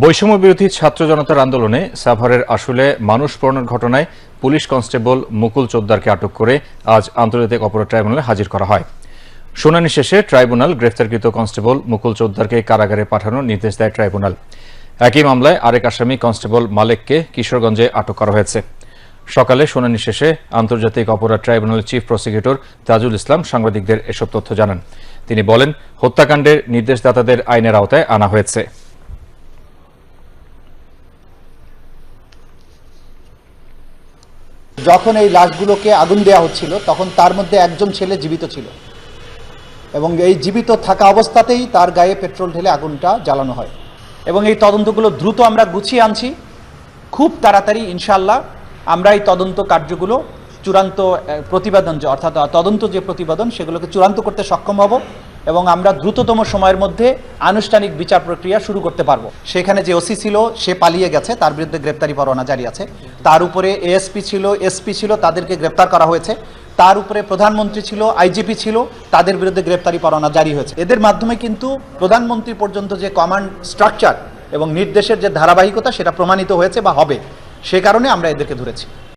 বৈষম্য বিরোধী ছাত্র জনতার আন্দোলনে সাভারের আসলে মানুষ পড়ানোর ঘটনায় পুলিশ কনস্টেবল মুকুল চোদ্দারকে আটক করে আজ আন্তর্জাতিক অপরাধ ট্রাইব্যুনালে হাজির করা হয়। শুনানি শেষে ট্রাইব্যুনাল গ্রেফতারকৃত কনস্টেবল মুকুল চোদ্দারকে কারাগারে পাঠানোর নির্দেশ দেয় ট্রাইব্যুনাল। একই মামলায় আরেক আসামি কনস্টেবল মালেককে কিশোরগঞ্জে আটক করা হয়েছে। সকালে শুনানি শেষে আন্তর্জাতিক অপরাধ ট্রাইব্যুনালের চিফ প্রসিকিউটর তাজুল ইসলাম সাংবাদিকদের এসব তথ্য জানান। তিনি বলেন, হত্যাকাণ্ডের নির্দেশদাতাদের আইনের আওতায় আনা হয়েছে। যখন এই লাশগুলোকে আগুন দেওয়া হচ্ছিল তখন তার মধ্যে একজন ছেলে জীবিত ছিল এবং এই জীবিত থাকা অবস্থাতেই তার গায়ে পেট্রোল ঢেলে আগুনটা জ্বালানো হয় এবং এই তদন্তগুলো দ্রুত আমরা গুছিয়ে আনছি। খুব তাড়াতাড়ি ইনশাআল্লাহ আমরা এই তদন্ত কার্যগুলো চূড়ান্ত প্রতিবেদন অর্থাৎ তদন্ত যে প্রতিবেদন সেগুলোকে চূড়ান্ত করতে সক্ষম হব এবং আমরা দ্রুততম সময়ের মধ্যে আনুষ্ঠানিক বিচার প্রক্রিয়া শুরু করতে পারবো। সেখানে যে ওসি ছিল সে পালিয়ে গেছে, তার বিরুদ্ধে গ্রেপ্তারি পরোয়ানা জারি আছে। তার উপরে এএসপি ছিল, এসপি ছিল, তাদেরকে গ্রেপ্তার করা হয়েছে। তার উপরে প্রধানমন্ত্রী ছিল, আইজিপি ছিল, তাদের বিরুদ্ধে গ্রেপ্তারি পরোয়ানা জারি হয়েছে। এদের মাধ্যমে কিন্তু প্রধানমন্ত্রী পর্যন্ত যে কমান্ড স্ট্রাকচার এবং নির্দেশের যে ধারাবাহিকতা সেটা প্রমাণিত হয়েছে বা হবে, সে কারণে আমরা এদেরকে ধরেছি।